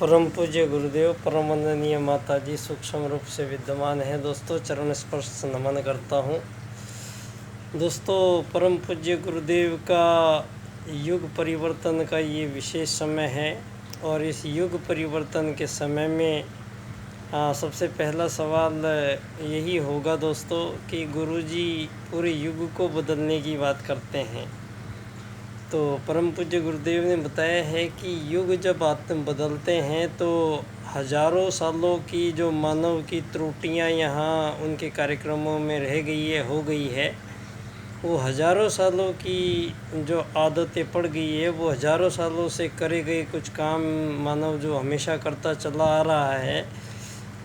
परम पूज्य गुरुदेव, परम वंदनीय माता जी सूक्ष्म रूप से विद्यमान है। दोस्तों, चरण स्पर्श से नमन करता हूँ। दोस्तों, परम पूज्य गुरुदेव का युग परिवर्तन का ये विशेष समय है और इस युग परिवर्तन के समय में सबसे पहला सवाल यही होगा दोस्तों कि गुरुजी पूरे युग को बदलने की बात करते हैं। तो परम पूज्य गुरुदेव ने बताया है कि युग जब बदलते हैं तो हजारों सालों की जो मानव की त्रुटियां यहाँ उनके कार्यक्रमों में रह गई है, हो गई है, वो हजारों सालों की जो आदतें पड़ गई है, वो हजारों सालों से करे गए कुछ काम मानव जो हमेशा करता चला आ रहा है।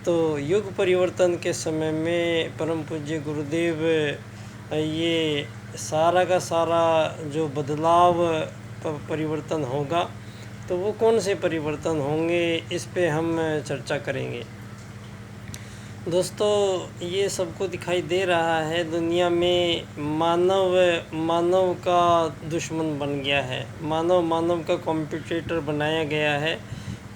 तो युग परिवर्तन के समय में परम पूज्य गुरुदेव ये सारा का सारा जो बदलाव परिवर्तन होगा, तो वो कौन से परिवर्तन होंगे, इस पे हम चर्चा करेंगे। दोस्तों, ये सबको दिखाई दे रहा है दुनिया में मानव का दुश्मन बन गया है। मानव का कॉम्पिटिटर बनाया गया है।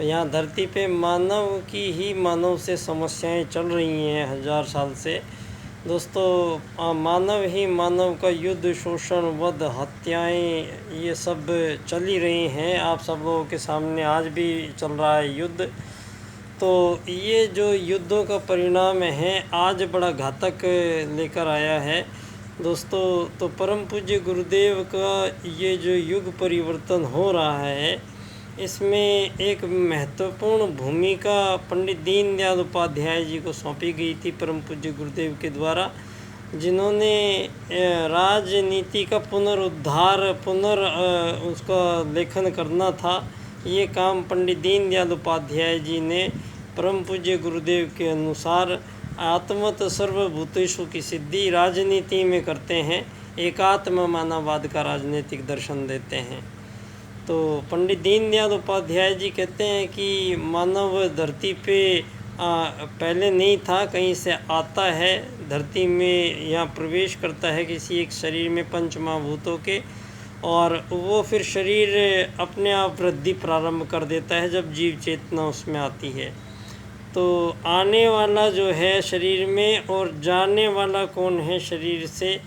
यहाँ धरती पे मानव से समस्याएं चल रही हैं हजार साल से। दोस्तों, मानव का युद्ध, शोषण, वध, हत्याएं ये सब चल ही रही हैं। आप सब लोगों के सामने आज भी चल रहा है युद्ध। तो ये जो युद्धों का परिणाम है आज बड़ा घातक लेकर आया है दोस्तों। तो परम पूज्य गुरुदेव का ये जो युग परिवर्तन हो रहा है, इसमें एक महत्वपूर्ण भूमिका पंडित दीनदयाल उपाध्याय जी को सौंपी गई थी परम पूज्य गुरुदेव के द्वारा, जिन्होंने राजनीति का पुनरुद्धार उसका लेखन करना था। ये काम पंडित दीनदयाल उपाध्याय जी ने परम पूज्य गुरुदेव के अनुसार आत्मत सर्वभूतेषु की सिद्धि राजनीति में करते हैं। एकात्म मानववाद का राजनीतिक दर्शन देते हैं। तो पंडित दीनदयाल उपाध्याय जी कहते हैं कि मानव धरती पे पहले नहीं था, कहीं से आता है, धरती में यहाँ प्रवेश करता है किसी एक शरीर में पंच महाभूतों के, और वो फिर शरीर अपने आप वृद्धि प्रारंभ कर देता है जब जीव चेतना उसमें आती है। तो आने वाला जो है शरीर में और जाने वाला कौन है शरीर से,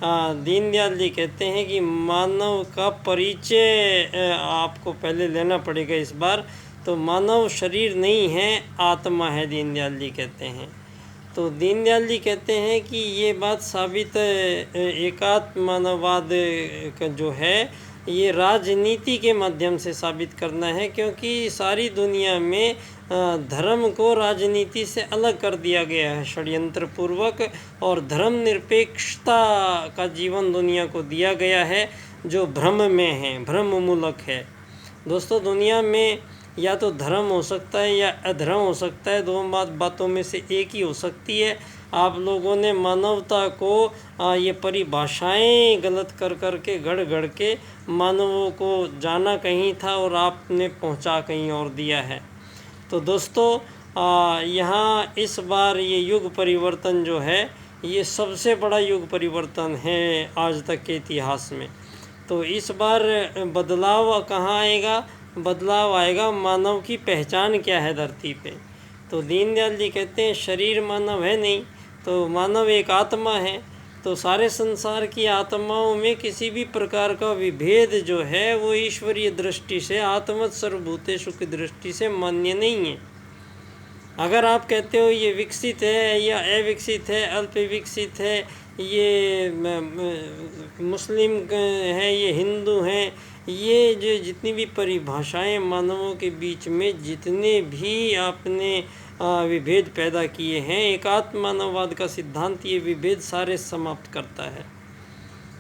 दीनदयाल जी कहते हैं कि मानव का परिचय आपको पहले लेना पड़ेगा इस बार। तो मानव शरीर नहीं है, आत्मा है, दीनदयाल जी कहते हैं। तो दीनदयाल जी कहते हैं कि ये बात साबित एकात्म मानववाद का जो है ये राजनीति के माध्यम से साबित करना है, क्योंकि सारी दुनिया में धर्म को राजनीति से अलग कर दिया गया है षड्यंत्र पूर्वक, और धर्म निरपेक्षता का जीवन दुनिया को दिया गया है जो भ्रम में है, भ्रम मूलक है। दोस्तों, दुनिया में या तो धर्म हो सकता है या अधर्म हो सकता है, दो बातों में से एक ही हो सकती है। आप लोगों ने मानवता को ये परिभाषाएं गलत कर के गढ़ के मानवों को जाना कहीं था और आपने पहुंचा कहीं और दिया है। तो दोस्तों, यहाँ इस बार ये युग परिवर्तन जो है ये सबसे बड़ा युग परिवर्तन है आज तक के इतिहास में। तो इस बार बदलाव कहाँ आएगा? बदलाव आएगा मानव की पहचान क्या है धरती पे। तो दीनदयाल जी कहते हैं शरीर मानव है नहीं, तो मानव एक आत्मा है। तो सारे संसार की आत्माओं में किसी भी प्रकार का विभेद जो है वो ईश्वरीय दृष्टि से, आत्मत सर्वभूतेषु की दृष्टि से मान्य नहीं है। अगर आप कहते हो ये विकसित है या अविकसित है, अल्प विकसित है, ये मुस्लिम है, ये हिंदू हैं, ये जो जितनी भी परिभाषाएं मानवों के बीच में जितने भी आपने विभेद पैदा किए हैं, एकात्म मानववाद का सिद्धांत ये विभेद सारे समाप्त करता है।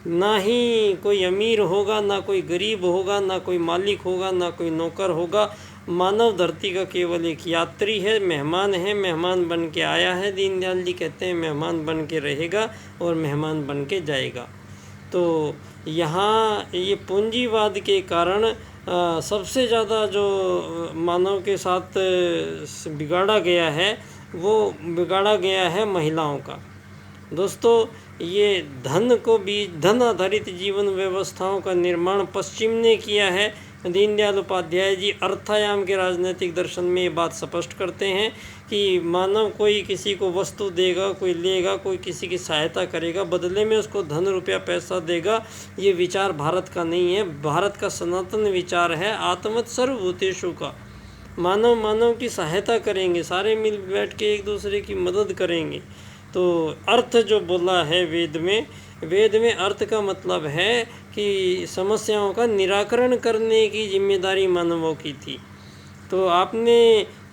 ना ही कोई अमीर होगा, ना कोई गरीब होगा, ना कोई मालिक होगा, ना कोई नौकर होगा। मानव धरती का केवल एक यात्री है, मेहमान है, मेहमान बन के आया है। दीनदयाल जी कहते हैं मेहमान बन के रहेगा और मेहमान बन के जाएगा। तो यहाँ ये पूंजीवाद के कारण सबसे ज़्यादा जो मानव के साथ बिगाड़ा गया है वो बिगाड़ा गया है महिलाओं का। दोस्तों, ये धन आधारित जीवन व्यवस्थाओं का निर्माण पश्चिम ने किया है, दीनदयाल उपाध्याय जी अर्थायाम के राजनीतिक दर्शन में ये बात स्पष्ट करते हैं कि मानव कोई किसी को वस्तु देगा, कोई लेगा, कोई किसी की सहायता करेगा, बदले में उसको धन रुपया पैसा देगा, ये विचार भारत का नहीं है। भारत का सनातन विचार है आत्मवत् सर्वभूतेषु का। मानव मानव की सहायता करेंगे, सारे मिल बैठ के एक दूसरे की मदद करेंगे। तो अर्थ जो बोला है वेद में अर्थ का मतलब है कि समस्याओं का निराकरण करने की जिम्मेदारी मानवों की थी। तो आपने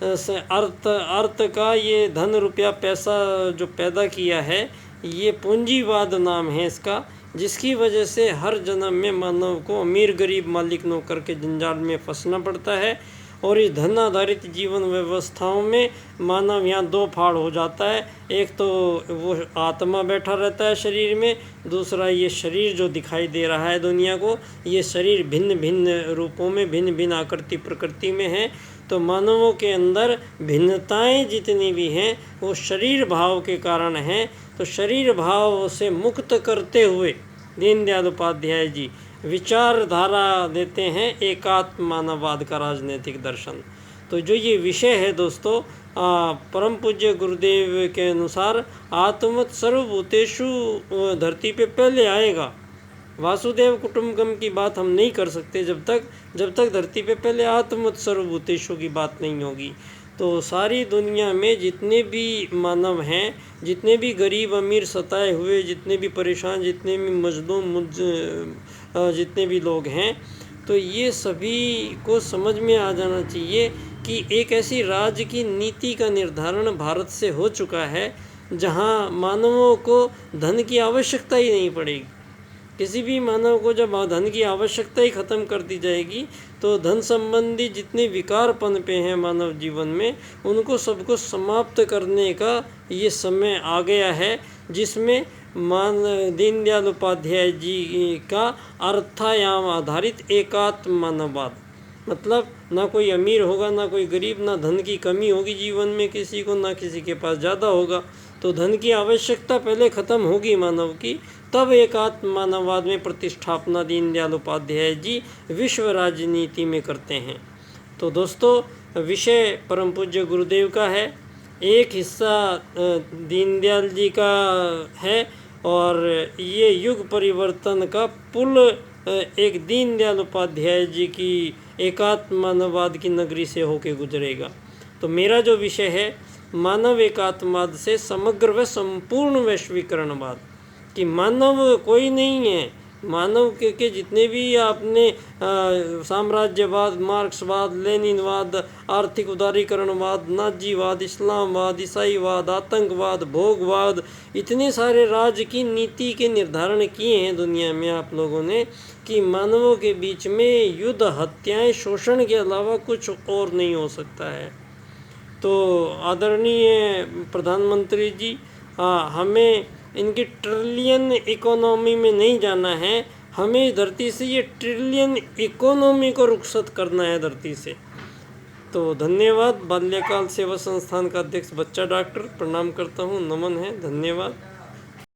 अर्थ का ये धन रुपया पैसा जो पैदा किया है, ये पूंजीवाद नाम है इसका, जिसकी वजह से हर जन्म में मानव को अमीर गरीब मालिक नौकर के जंजाल में फंसना पड़ता है। और इस धन आधारित जीवन व्यवस्थाओं में मानव यहाँ दो फाड़ हो जाता है। एक तो वो आत्मा बैठा रहता है शरीर में, दूसरा ये शरीर जो दिखाई दे रहा है दुनिया को, ये शरीर भिन्न भिन्न रूपों में, भिन्न भिन्न आकृति प्रकृति में है। तो मानवों के अंदर भिन्नताएं जितनी भी हैं वो शरीर भाव के कारण हैं। तो शरीर भाव से मुक्त करते हुए दीनदयाल उपाध्याय जी विचारधारा देते हैं एकात्म मानववाद का राजनीतिक दर्शन। तो जो ये विषय है दोस्तों, परम पूज्य गुरुदेव के अनुसार आत्मवत् सर्वभूतेषु धरती पे पहले आएगा। वासुदेव कुटुंबकम की बात हम नहीं कर सकते जब तक धरती पे पहले आत्मवत् सर्वभूतेषु की बात नहीं होगी। तो सारी दुनिया में जितने भी मानव हैं, जितने भी गरीब अमीर सताए हुए, जितने भी परेशान, जितने भी मजलूम जितने भी लोग हैं, तो ये सभी को समझ में आ जाना चाहिए कि एक ऐसी राज्य की नीति का निर्धारण भारत से हो चुका है जहां मानवों को धन की आवश्यकता ही नहीं पड़ेगी। किसी भी मानव को जब धन की आवश्यकता ही ख़त्म कर दी जाएगी तो धन संबंधी जितने विकार पनपे हैं मानव जीवन में, उनको सबको समाप्त करने का ये समय आ गया है, जिसमें दीनदयाल उपाध्याय जी का अर्थायाम आधारित एकात्म मानववाद, मतलब ना कोई अमीर होगा ना कोई गरीब, ना धन की कमी होगी जीवन में किसी को, ना किसी के पास ज़्यादा होगा। तो धन की आवश्यकता पहले ख़त्म होगी मानव की, तब एकात्म मानववाद में प्रतिष्ठापना दीनदयाल उपाध्याय जी विश्व राजनीति में करते हैं। तो दोस्तों, विषय परम पूज्य गुरुदेव का है, एक हिस्सा दीनदयाल जी का है, और ये युग परिवर्तन का पुल एक दीनदयाल उपाध्याय जी की एकात्म मानववाद की नगरी से होके गुजरेगा। तो मेरा जो विषय है, मानव एकात्मवाद से समग्र व संपूर्ण वैश्वीकरणवाद, कि मानव कोई नहीं है। मानव के जितने भी आपने साम्राज्यवाद, मार्क्सवाद, लेनिनवाद, आर्थिक उदारीकरणवाद, नाजीवाद, इस्लामवाद, ईसाईवाद, आतंकवाद, भोगवाद, इतने सारे राज्य की नीति के निर्धारण किए हैं दुनिया में आप लोगों ने, कि मानवों के बीच में युद्ध, हत्याएं, शोषण के अलावा कुछ और नहीं हो सकता है। तो आदरणीय प्रधानमंत्री जी, हमें इनकी ट्रिलियन इकोनॉमी में नहीं जाना है, हमें धरती से ये ट्रिलियन इकोनॉमी को रुखसत करना है धरती से। तो धन्यवाद। बाल्यकाल सेवा संस्थान का अध्यक्ष बच्चा डॉक्टर, प्रणाम करता हूँ, नमन है, धन्यवाद।